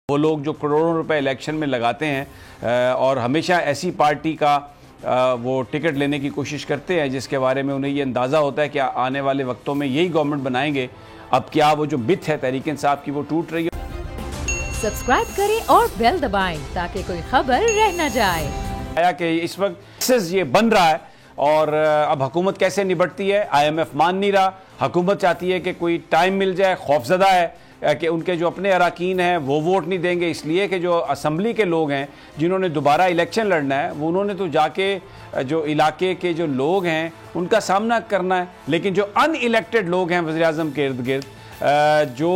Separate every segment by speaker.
Speaker 1: वो लोग जो करोड़ों रुपए इलेक्शन में लगाते हैं और हमेशा ऐसी पार्टी का वो टिकट लेने की कोशिश करते हैं जिसके बारे में उन्हें ये अंदाज़ा होता है कि आने वाले वक्तों में यही गवर्नमेंट बनाएंगे। अब क्या वो जो मिथ है तहरीक इंसाफ की वो टूट रही है।
Speaker 2: सब्सक्राइब करें और बेल दबाएं ताकि कोई खबर रह न जाए।
Speaker 1: आया कि इस वक्त ये बन रहा है और अब हुकूमत कैसे निपटती है, IMF मान नहीं रहा। हुकूमत चाहती है कि कोई टाइम मिल जाए, खौफजदा है कि उनके जो अपने अराकीन हैं वो वोट नहीं देंगे, इसलिए कि जो असम्बली के लोग हैं जिन्होंने दोबारा इलेक्शन लड़ना है वो उन्होंने तो जाके जो इलाके के जो लोग हैं उनका सामना करना है। लेकिन जो अनइलेक्टेड लोग हैं वज़ीर आज़म के इर्द गिर्द जो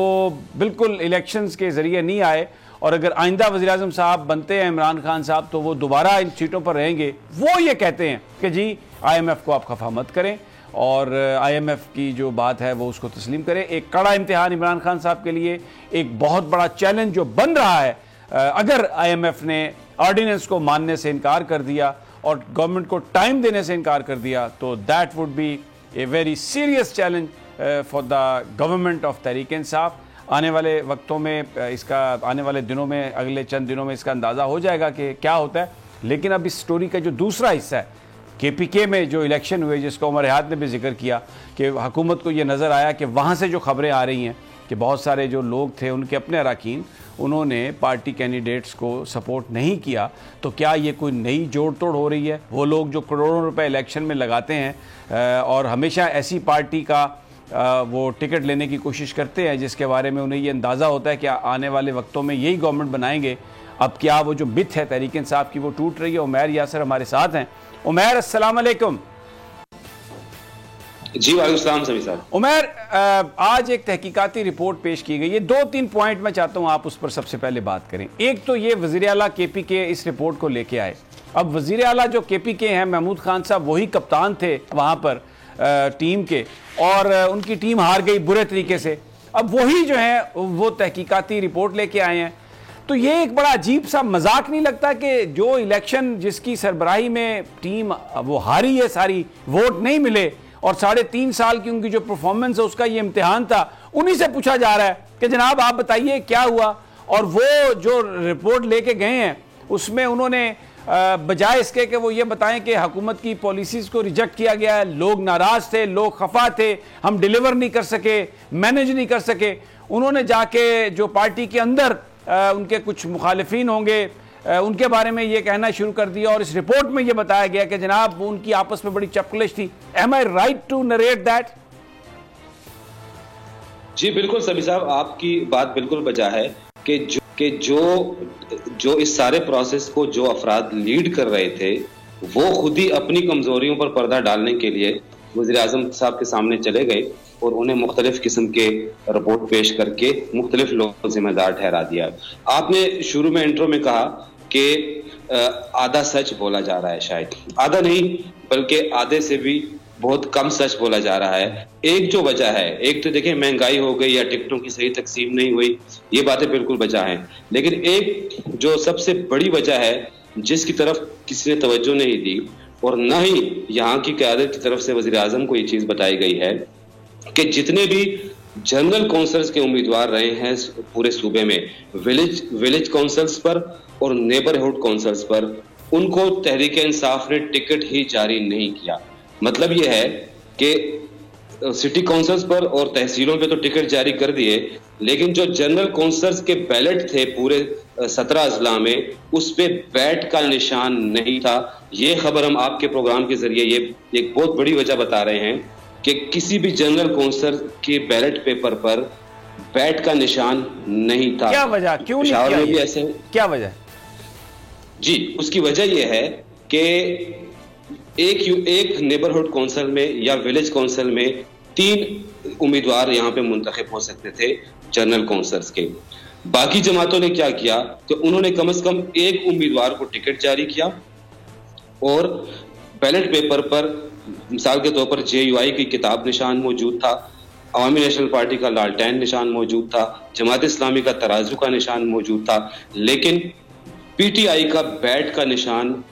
Speaker 1: बिल्कुल इलेक्शंस के ज़रिए नहीं आए और अगर आइंदा वज़ीर आज़म साहब बनते हैं इमरान खान साहब तो वो दोबारा इन सीटों पर रहेंगे, वो ये कहते हैं कि जी IMF को आप खफा मत करें और IMF की जो बात है वो उसको तस्लीम करें। एक कड़ा इम्तिहान इमरान खान साहब के लिए, एक बहुत बड़ा चैलेंज जो बन रहा है। अगर IMF ने ऑर्डिनेंस को मानने से इनकार कर दिया और गवर्नमेंट को टाइम देने से इनकार कर दिया तो that would be a very serious challenge for the government of Tehreek Insaf. आने वाले वक्तों में आने वाले दिनों में, अगले चंद दिनों में इसका अंदाज़ा हो जाएगा कि क्या होता है। लेकिन अब इस स्टोरी का जो दूसरा हिस्सा है, KPK में जो इलेक्शन हुए जिसको उमर हयात ने भी जिक्र किया कि हुकूमत को ये नज़र आया कि वहाँ से जो खबरें आ रही हैं कि बहुत सारे जो लोग थे उनके अपने अराकीन उन्होंने पार्टी कैंडिडेट्स को सपोर्ट नहीं किया, तो क्या ये कोई नई जोड़ तोड़ हो रही है। वो लोग जो करोड़ों रुपए इलेक्शन में लगाते हैं और हमेशा ऐसी पार्टी का वो टिकट लेने की कोशिश करते हैं जिसके बारे में उन्हें ये अंदाज़ा होता है कि आने वाले वक्तों में यही गवर्नमेंट बनाएंगे। अब क्या वो जो मिथ है तहरीक इंसाफ की वो टूट रही है। उमैर यासर हमारे साथ हैं। उमैर अस्सलाम वालेकुम।
Speaker 3: जी वालेकुम सभी साहब।
Speaker 1: उमैर, आज एक तहकीकाती रिपोर्ट पेश की गई है, 2-3 पॉइंट मैं चाहता हूं आप उस पर सबसे पहले बात करें। एक तो ये वज़ीर आला KPK इस रिपोर्ट को लेके आए। अब वज़ीर आला जो KPK हैं महमूद खान साहब वही कप्तान थे वहां पर टीम के और उनकी टीम हार गई बुरे तरीके से। अब वही जो है वो तहकीकाती रिपोर्ट लेके आए हैं, तो ये एक बड़ा अजीब सा मजाक नहीं लगता कि जो इलेक्शन जिसकी सरबराही में टीम वो हारी है, सारी वोट नहीं मिले और 3.5 साल की उनकी जो परफॉर्मेंस है उसका ये इम्तिहान था, उन्हीं से पूछा जा रहा है कि जनाब आप बताइए क्या हुआ। और वो जो रिपोर्ट लेके गए हैं उसमें उन्होंने बजाय इसके कि वो ये बताएं कि हुकूमत की पॉलिसीज़ को रिजेक्ट किया गया है, लोग नाराज़ थे, लोग खफा थे, हम डिलीवर नहीं कर सके, मैनेज नहीं कर सके, उन्होंने जाके जो पार्टी के अंदर उनके कुछ मुखालिफिन होंगे उनके बारे में ये कहना शुरू कर दिया और इस रिपोर्ट में ये बताया गया कि जनाब उनकी आपस में बड़ी चपकलिश थी। Am I right to narrate that?
Speaker 3: जी बिल्कुल सभी साहब, आपकी बात बिल्कुल बजा है कि जो इस सारे प्रोसेस को जो अफराद लीड कर रहे थे वो खुद ही अपनी कमजोरियों पर पर्दा डालने के लिए वज़ीर आज़म साहब के सामने चले गए और उन्हें मुख्तलिफ किस्म के रिपोर्ट पेश करके मुख्तलिफ लोगों को जिम्मेदार ठहरा दिया। आपने शुरू में इंट्रो में कहा कि आधा सच बोला जा रहा है, शायद आधा नहीं बल्कि आधे से भी बहुत कम सच बोला जा रहा है। एक जो वजह है, एक तो देखिए महंगाई हो गई या टिकटों की सही तकसीम नहीं हुई, ये बातें बिल्कुल वजह हैं। लेकिन एक जो सबसे बड़ी वजह है जिसकी तरफ किसी ने तवज्जो नहीं दी और न ही यहाँ की क़यादत की तरफ से वज़ीर आज़म को ये चीज़ बताई गई है कि जितने भी जनरल काउंसिल्स के उम्मीदवार रहे हैं पूरे सूबे में, विलेज काउंसिल्स पर और नेबरहुड काउंसिल्स पर, उनको तहरीक इंसाफ ने टिकट ही जारी नहीं किया। मतलब यह है कि सिटी काउंसिल्स पर और तहसीलों पे तो टिकट जारी कर दिए, लेकिन जो जनरल काउंसिल्स के बैलेट थे पूरे 17 अजला में, उस पे बैट का निशान नहीं था। ये खबर हम आपके प्रोग्राम के जरिए ये एक बहुत बड़ी वजह बता रहे हैं कि किसी भी जनरल काउंसिल के बैलेट पेपर पर बैट का निशान नहीं था।
Speaker 1: क्या वजह, क्यों नहीं किया?
Speaker 3: भी ऐसे
Speaker 1: क्या वजह?
Speaker 3: जी उसकी वजह यह है कि एक नेबरहुड काउंसिल में या विलेज काउंसिल में 3 उम्मीदवार यहाँ पे मुंतखब हो सकते थे जनरल काउंसिल्स के। बाकी जमातों ने क्या किया कि उन्होंने कम से कम एक उम्मीदवार को टिकट जारी किया और बैलेट पेपर पर मिसाल के तौर पर JUI की किताब निशान मौजूद था, अवामी नेशनल पार्टी का लालटेन निशान मौजूद था, जमात इस्लामी का तराजू का निशान मौजूद था, लेकिन PTI का बैट का निशान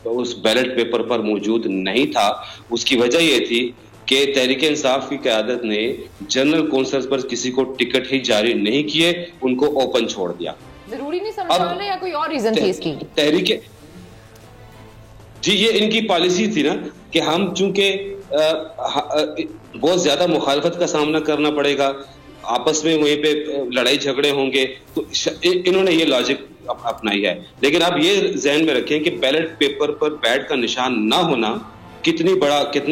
Speaker 3: उस बैलेट पेपर पर मौजूद नहीं था। उसकी वजह यह थी कि तहरीक इंसाफ की क़यादत ने जनरल काउंसिल्स पर किसी को टिकट ही जारी नहीं किए, उनको ओपन छोड़ दिया।
Speaker 4: जरूरी नहीं समझाना या कोई और रीजन थी इसकी?
Speaker 3: तहरीक जी, ये इनकी पॉलिसी थी ना कि हम चूंकि बहुत ज्यादा मुखालफत का सामना करना पड़ेगा, आपस में वहीं पे लड़ाई झगड़े होंगे, तो इन्होंने ये लॉजिक अपनाई है। लेकिन आप ये ज़हन में रखें कि बैलेट पेपर पर बैट का निशान ना होना कितने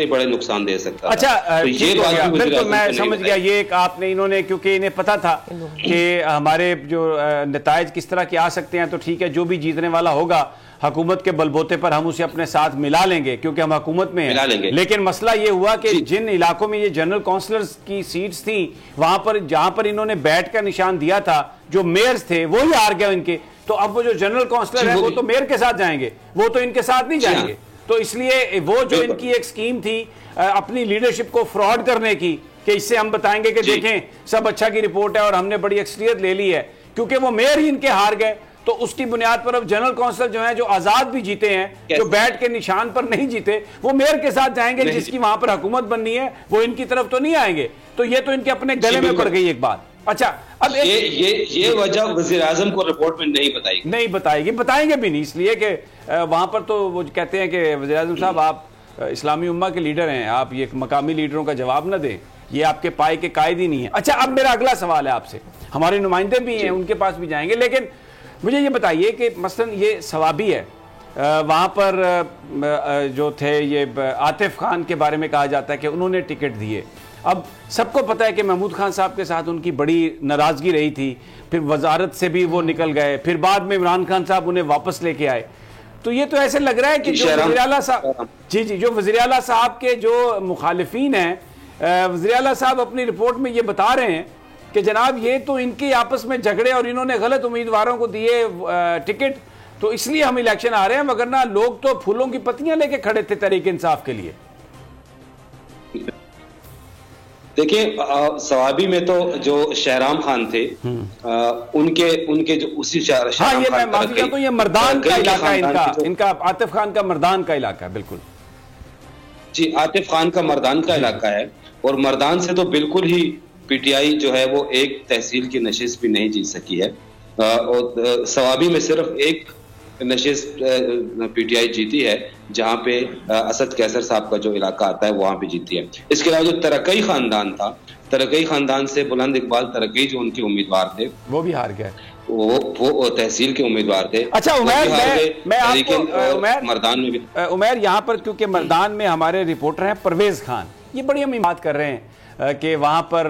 Speaker 3: बड़े नुकसान दे सकता है।
Speaker 1: अच्छा,
Speaker 3: तो ये
Speaker 1: बिल्कुल मैं समझ गया। ये एक आपने इन्होंने, क्योंकि इन्हें पता था कि हमारे जो नताइज किस तरह के आ सकते हैं, तो ठीक है, जो भी जीतने वाला होगा हुकूमत के बलबोते पर हम उसे अपने साथ मिला लेंगे, क्योंकि हम हुकूमत में हैं। लेकिन मसला ये हुआ कि जिन इलाकों में ये जनरल काउंसलर्स की सीट्स थी, वहां पर जहां पर इन्होंने बैट का निशान दिया था, जो मेयर्स थे वो ही हार गए इनके। तो अब वो जो जनरल काउंसलर है वो तो मेयर के साथ जाएंगे, वो तो इनके साथ नहीं जाएंगे। तो इसलिए वो जो इनकी एक स्कीम थी अपनी लीडरशिप को फ्रॉड करने की, कि इससे हम बताएंगे कि देखें सब अच्छा की रिपोर्ट है और हमने बड़ी अक्सरियत ले ली है, क्योंकि वो मेयर ही इनके हार गए, तो उसकी बुनियाद पर अब जनरल काउंसिल जो है, जो आजाद भी जीते हैं, जो बैट के निशान पर नहीं जीते, वो मेयर के साथ जाएंगे, जिसकी वहां पर हुकूमत बननी है, वो इनकी तरफ तो नहीं आएंगे। तो ये तो इनके अपने गले में पड़ गई एक बात। अच्छा, अब
Speaker 3: ये वजह वज़ीर आज़म को रिपोर्ट में नहीं बताएगी,
Speaker 1: बताएंगे भी नहीं, इसलिए कि वहां पर तो वो कहते हैं कि वज़ीर आज़म साहब आप इस्लामी उम्मा के लीडर हैं, आप ये मकामी लीडरों का जवाब न दें, ये आपके पाए के कायद ही नहीं है। अच्छा, अब मेरा अगला सवाल है आपसे, हमारे नुमाइंदे भी हैं, उनके पास भी जाएंगे, लेकिन मुझे ये बताइए कि मसलन ये सवाबी है, वहाँ पर जो थे ये आतिफ खान के बारे में कहा जाता है कि उन्होंने टिकट दिए। अब सबको पता है कि महमूद खान साहब के साथ उनकी बड़ी नाराज़गी रही थी, फिर वजारत से भी वो निकल गए, फिर बाद में इमरान खान साहब उन्हें वापस लेके आए। तो ये तो ऐसे लग रहा है कि जो वज़ीर आला साहब जो वज़ीर आला साहब के जो मुखालिफिन हैं, वज़ीर आला साहब अपनी रिपोर्ट में ये बता रहे हैं कि जनाब ये तो इनके आपस में झगड़े और इन्होंने गलत उम्मीदवारों को दिए टिकट, तो इसलिए हम इलेक्शन आ रहे हैं, वगरना लोग तो फूलों की पत्तियां लेके खड़े थे तहरीक इंसाफ के लिए।
Speaker 3: देखिए, सवाबी में तो जो शहराम खान थे, उनके जो उसी
Speaker 1: ये मैं माफी चाहता हूं, ये मर्दान का इलाका है इनका आतिफ खान का मर्दान का इलाका है। बिल्कुल
Speaker 3: जी, आतिफ खान का मर्दान का इलाका है, और मर्दान से तो बिल्कुल ही पीटीआई जो है वो एक तहसील की नशिस्त भी नहीं जीत सकी है, और सवाबी में सिर्फ एक नशिस्त पीटीआई जीती है, जहां पे असद कैसर साहब का जो इलाका आता है वहां पे जीती है। इसके अलावा जो तरक्की खानदान था, तरक्की खानदान से बुलंद इकबाल तरक्की जो उनके उम्मीदवार थे,
Speaker 1: वो भी हार गए,
Speaker 3: वो तहसील के उम्मीदवार थे।
Speaker 1: अच्छा उमैर, मैं आपको
Speaker 3: मर्दान में भी
Speaker 1: उमैर यहाँ पर, क्योंकि मर्दान में हमारे रिपोर्टर हैं परवेज खान, ये बड़ी हम बात कर रहे हैं कि वहाँ पर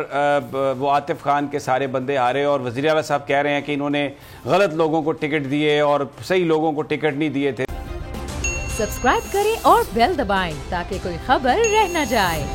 Speaker 1: वो आतिफ खान के सारे बंदे हारे, और वज़ीर आला साहब कह रहे हैं कि इन्होंने गलत लोगों को टिकट दिए और सही लोगों को टिकट नहीं दिए थे।
Speaker 2: सब्सक्राइब करें और बेल दबाएं ताकि कोई खबर रह न जाए।